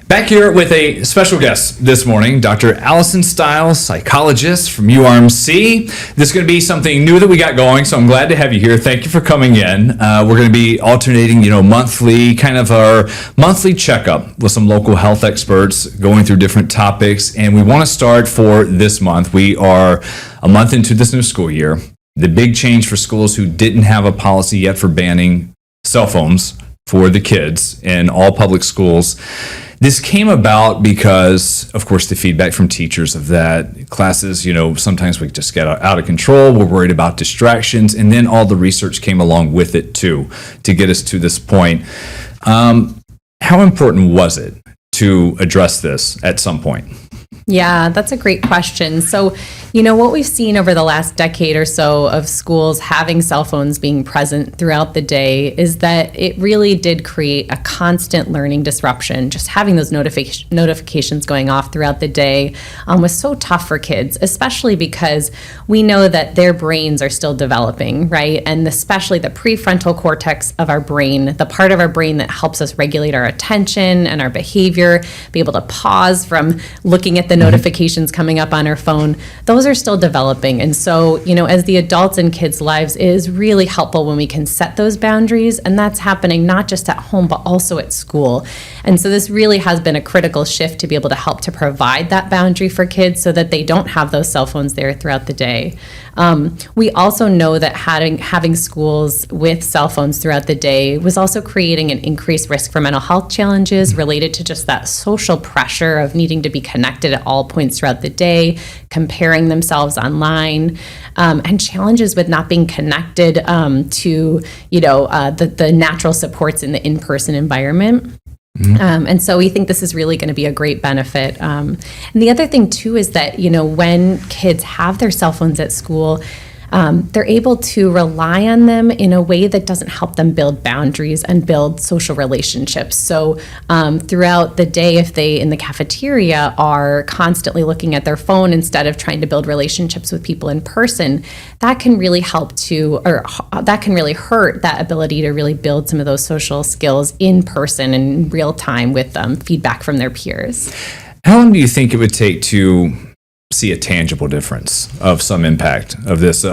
Back here with a special guest this morning, Dr. Allison Stiles, psychologist from URMC. This is going to be something new that we got going, so I'm glad to have you here. Thank you for coming in. We're going to be alternating, monthly, kind of our monthly checkup with some local health experts going through different topics. And we want to start for this month. We are a month into this new school year. The big change for schools who didn't have a policy yet for banning cell phones for the kids in all public schools. This came about because, of course, the feedback from teachers of that classes, sometimes we just get out of control. We're worried about distractions. And then all the research came along with it, too, to get us to this point. How important was it to address this at some point? Yeah, that's a great question. So, what we've seen over the last decade or so of schools having cell phones being present throughout the day is that it really did create a constant learning disruption. Just having those notifications going off throughout the day was so tough for kids, especially because we know that their brains are still developing, right? And especially the prefrontal cortex of our brain, the part of our brain that helps us regulate our attention and our behavior, be able to pause from looking at the notifications coming up on our phone. Those are still developing. And so, as the adults in kids' lives, it is really helpful when we can set those boundaries. And that's happening not just at home, but also at school. And so this really has been a critical shift to be able to help to provide that boundary for kids so that they don't have those cell phones there throughout the day. We also know that having schools with cell phones throughout the day was also creating an increased risk for mental health challenges related to just that social pressure of needing to be connected at all points throughout the day, comparing themselves online, and challenges with not being connected to the natural supports in the in-person environment. And so we think this is really going to be a great benefit. And the other thing, too, is that, when kids have their cell phones at school, they're able to rely on them in a way that doesn't help them build boundaries and build social relationships. So throughout the day, if they in the cafeteria are constantly looking at their phone instead of trying to build relationships with people in person, that can really that can really hurt that ability to really build some of those social skills in person and in real time with feedback from their peers. How long do you think it would take to see a tangible difference of some impact of this,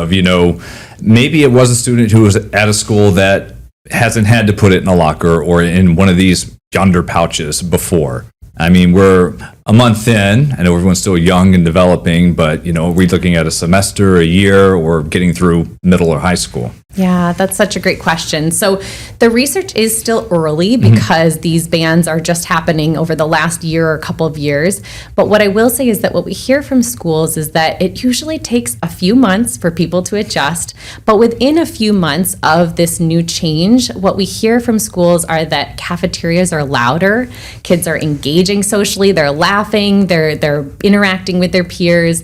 maybe it was a student who was at a school that hasn't had to put it in a locker or in one of these yonder pouches before? I mean, we're a month in. I know everyone's still young and developing, but, are we looking at a semester, a year, or getting through middle or high school? Yeah, that's such a great question. So the research is still early because these bans are just happening over the last year or a couple of years. But what I will say is that what we hear from schools is that it usually takes a few months for people to adjust. But within a few months of this new change, what we hear from schools are that cafeterias are louder, kids are engaging socially, they're laughing, they're interacting with their peers.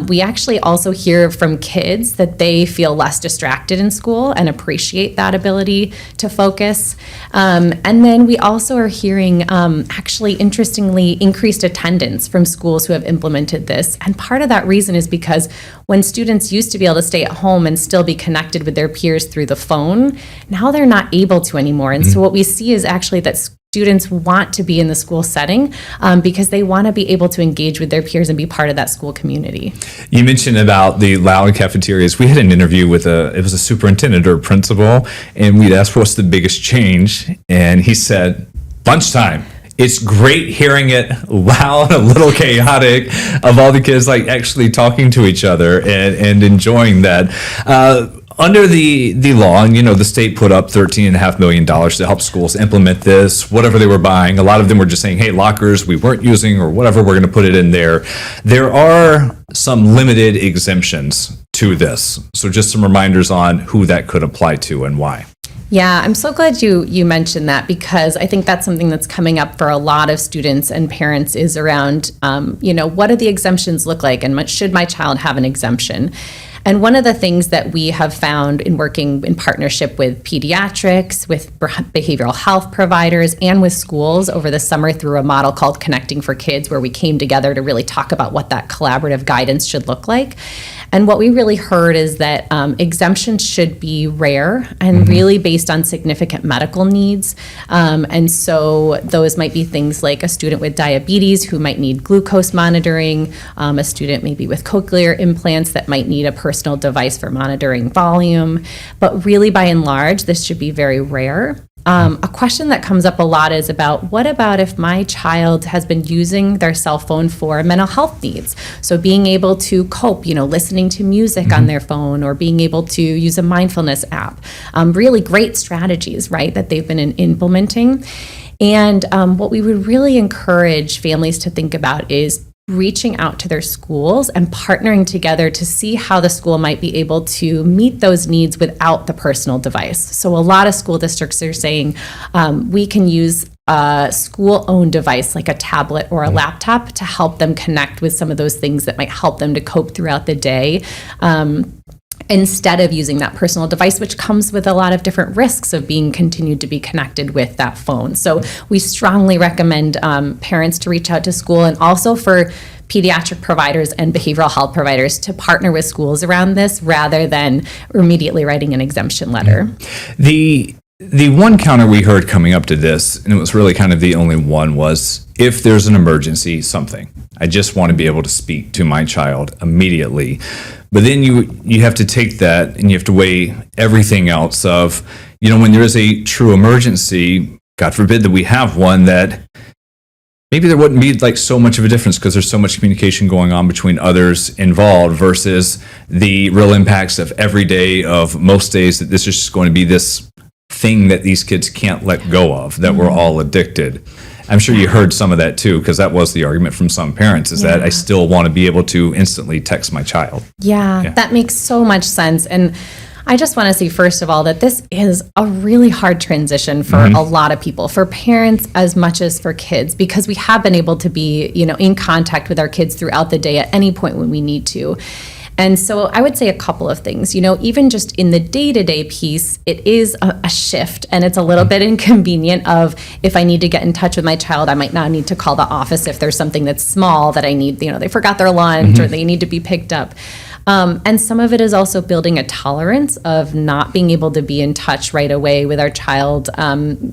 We actually also hear from kids that they feel less distracted in school and appreciate that ability to focus. And then we also are hearing, actually, interestingly, increased attendance from schools who have implemented this. And part of that reason is because when students used to be able to stay at home and still be connected with their peers through the phone, now they're not able to anymore. And so what we see is actually that students want to be in the school setting because they want to be able to engage with their peers and be part of that school community. You mentioned about the loud cafeterias. We had an interview with it was a superintendent or a principal, and we'd asked what's the biggest change, and he said, lunchtime. It's great hearing it loud, a little chaotic, of all the kids actually talking to each other and enjoying that. Under the law, and the state put up $13.5 million to help schools implement this, whatever they were buying. A lot of them were just saying, hey, lockers we weren't using or whatever, we're going to put it in there. There are some limited exemptions to this. So just some reminders on who that could apply to and why. Yeah, I'm so glad you mentioned that because I think that's something that's coming up for a lot of students and parents is around, what do the exemptions look like and should my child have an exemption? And one of the things that we have found in working in partnership with pediatrics, with behavioral health providers, and with schools over the summer through a model called Connecting for Kids, where we came together to really talk about what that collaborative guidance should look like. And what we really heard is that exemptions should be rare and really based on significant medical needs. And so those might be things like a student with diabetes who might need glucose monitoring, a student maybe with cochlear implants that might need a personal device for monitoring volume. But really, by and large, this should be very rare. A question that comes up a lot is about what about if my child has been using their cell phone for mental health needs? So being able to cope, listening to music on their phone or being able to use a mindfulness app. Really great strategies, right, that they've been implementing. And what we would really encourage families to think about is reaching out to their schools and partnering together to see how the school might be able to meet those needs without the personal device. So a lot of school districts are saying we can use a school-owned device like a tablet or a laptop to help them connect with some of those things that might help them to cope throughout the day. Instead of using that personal device, which comes with a lot of different risks of being continued to be connected with that phone. So we strongly recommend parents to reach out to school, and also for pediatric providers and behavioral health providers to partner with schools around this rather than immediately writing an exemption letter. The one counter we heard coming up to this, and it was really kind of the only one, was if there's an emergency, something, I just want to be able to speak to my child immediately. But then you have to take that and you have to weigh everything else of, when there is a true emergency, God forbid that we have one, that maybe there wouldn't be like so much of a difference because there's so much communication going on between others involved versus the real impacts of every day, of most days, that this is just going to be this thing that these kids can't let go of, that we're all addicted. I'm sure you heard some of that too, because that was the argument from some parents, is that I still want to be able to instantly text my child. Yeah, that makes so much sense. And I just want to say, first of all, that this is a really hard transition for a lot of people, for parents as much as for kids, because we have been able to be, in contact with our kids throughout the day at any point when we need to. And so I would say a couple of things, even just in the day-to-day piece, it is a shift, and it's a little bit inconvenient of, if I need to get in touch with my child, I might not need to call the office if there's something that's small that I need, they forgot their lunch or they need to be picked up. And some of it is also building a tolerance of not being able to be in touch right away with our child,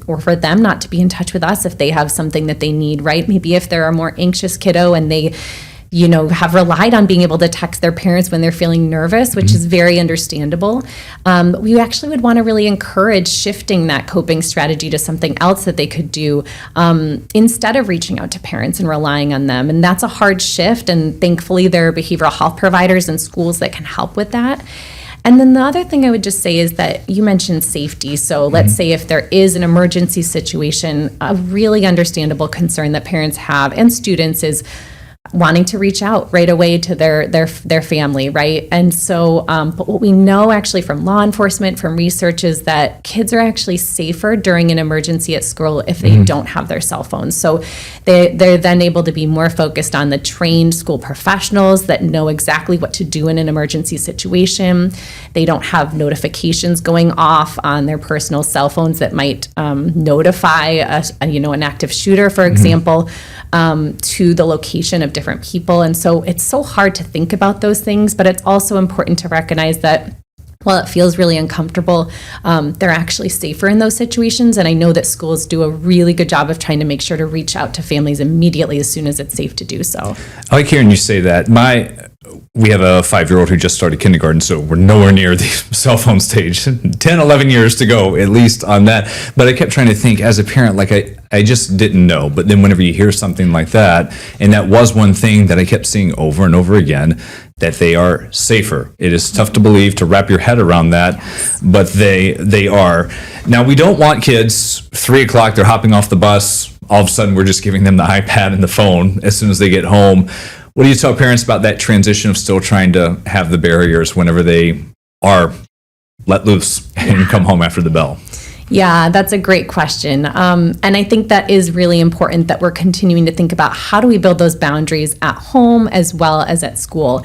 or for them not to be in touch with us if they have something that they need, right? Maybe if they're a more anxious kiddo and they have relied on being able to text their parents when they're feeling nervous, which is very understandable. We actually would want to really encourage shifting that coping strategy to something else that they could do instead of reaching out to parents and relying on them. And that's a hard shift. And thankfully, there are behavioral health providers and schools that can help with that. And then the other thing I would just say is that you mentioned safety. So let's say if there is an emergency situation, a really understandable concern that parents have and students is wanting to reach out right away to their family, right? And so, but what we know actually from law enforcement, from research, is that kids are actually safer during an emergency at school if they don't have their cell phones. So they're then able to be more focused on the trained school professionals that know exactly what to do in an emergency situation. They don't have notifications going off on their personal cell phones that might notify an active shooter, for example, to the location of different people. And so it's so hard to think about those things, but it's also important to recognize that while it feels really uncomfortable, they're actually safer in those situations. And I know that schools do a really good job of trying to make sure to reach out to families immediately as soon as it's safe to do so. I like hearing you say that. We have a 5-year-old who just started kindergarten, so we're nowhere near the cell phone stage. 10, 11 years to go, at least, on that. But I kept trying to think, as a parent, like I just didn't know. But then whenever you hear something like that, and that was one thing that I kept seeing over and over again, that they are safer. It is tough to believe, to wrap your head around that, but they are. Now, we don't want kids, 3 o'clock, they're hopping off the bus, all of a sudden we're just giving them the iPad and the phone as soon as they get home. What do you tell parents about that transition of still trying to have the barriers whenever they are let loose and come home after the bell? Yeah, that's a great question. And I think that is really important that we're continuing to think about how do we build those boundaries at home as well as at school.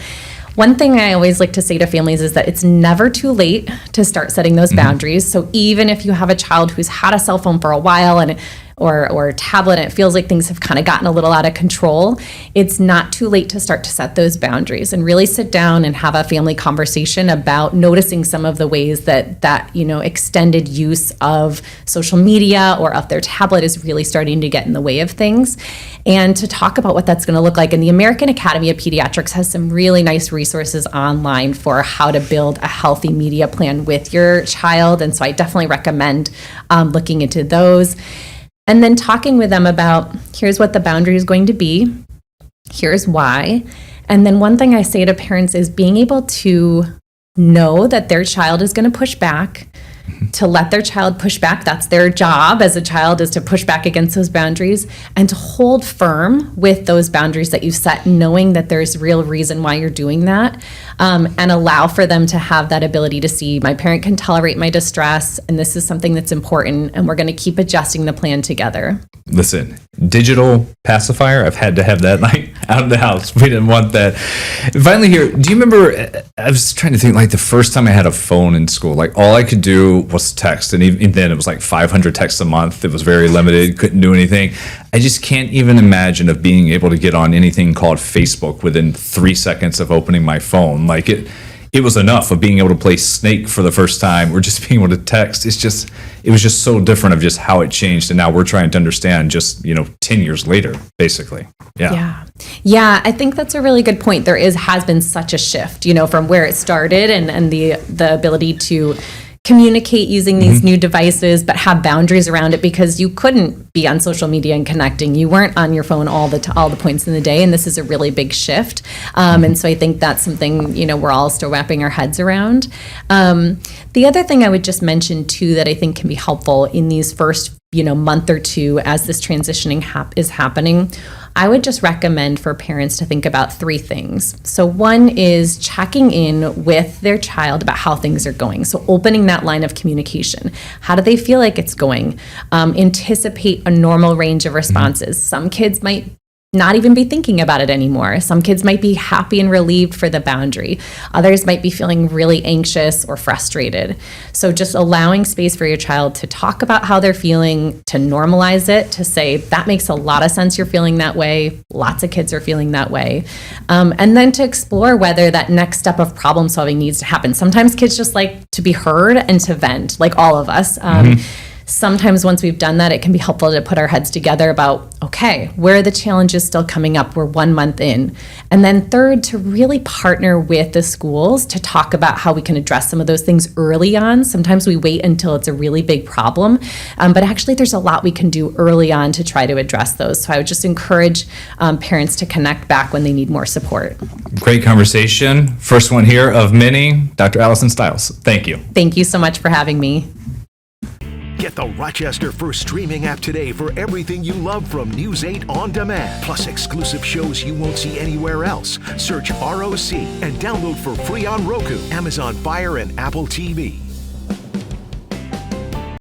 One thing I always like to say to families is that it's never too late to start setting those boundaries. So even if you have a child who's had a cell phone for a while and or tablet, and it feels like things have kind of gotten a little out of control, it's not too late to start to set those boundaries and really sit down and have a family conversation about noticing some of the ways that extended use of social media or of their tablet is really starting to get in the way of things, and to talk about what that's going to look like. And the American Academy of Pediatrics has some really nice resources online for how to build a healthy media plan with your child, and so I definitely recommend looking into those. And then talking with them about, here's what the boundary is going to be, here's why. And then one thing I say to parents is being able to know that their child is going to push back, to let their child push back. That's their job as a child, is to push back against those boundaries, and to hold firm with those boundaries that you've set, knowing that there's real reason why you're doing that, and allow for them to have that ability to see, my parent can tolerate my distress, and this is something that's important, and we're going to keep adjusting the plan together. Listen, digital pacifier, I've had to have that like out of the house. We didn't want that. Finally here, do you remember, I was trying to think, like the first time I had a phone in school, like all I could do was text, and even then it was like 500 texts a month. It was very limited, couldn't do anything. I just can't even imagine of being able to get on anything called Facebook within 3 seconds of opening my phone. Like it was enough of being able to play Snake for the first time, or just being able to text. It was just so different of just how it changed, and now we're trying to understand just 10 years later, basically. Yeah, I think that's a really good point. There has been such a shift, from where it started, and the ability to communicate using these new devices, but have boundaries around it, because you couldn't be on social media and connecting. You weren't on your phone all the points in the day, and this is a really big shift. And so I think that's something we're all still wrapping our heads around. The other thing I would just mention too that I think can be helpful in these first month or two as this transitioning is happening, I would just recommend for parents to think about 3 things. So one is checking in with their child about how things are going. So opening that line of communication. How do they feel like it's going? Anticipate a normal range of responses. Some kids might not even be thinking about it anymore. Some kids might be happy and relieved for the boundary. Others might be feeling really anxious or frustrated. So just allowing space for your child to talk about how they're feeling, to normalize it, to say, that makes a lot of sense you're feeling that way. Lots of kids are feeling that way. And then to explore whether that next step of problem solving needs to happen. Sometimes kids just like to be heard and to vent, like all of us. Sometimes once we've done that, it can be helpful to put our heads together about, okay, where are the challenges still coming up? We're 1 month in. And then third, to really partner with the schools to talk about how we can address some of those things early on. Sometimes we wait until it's a really big problem, but actually there's a lot we can do early on to try to address those. So I would just encourage parents to connect back when they need more support. Great conversation. First one here of many. Dr. Allison Stiles, thank you. Thank you so much for having me. Get the Rochester First streaming app today for everything you love from News 8 On Demand, plus exclusive shows you won't see anywhere else. Search ROC and download for free on Roku, Amazon Fire, and Apple TV.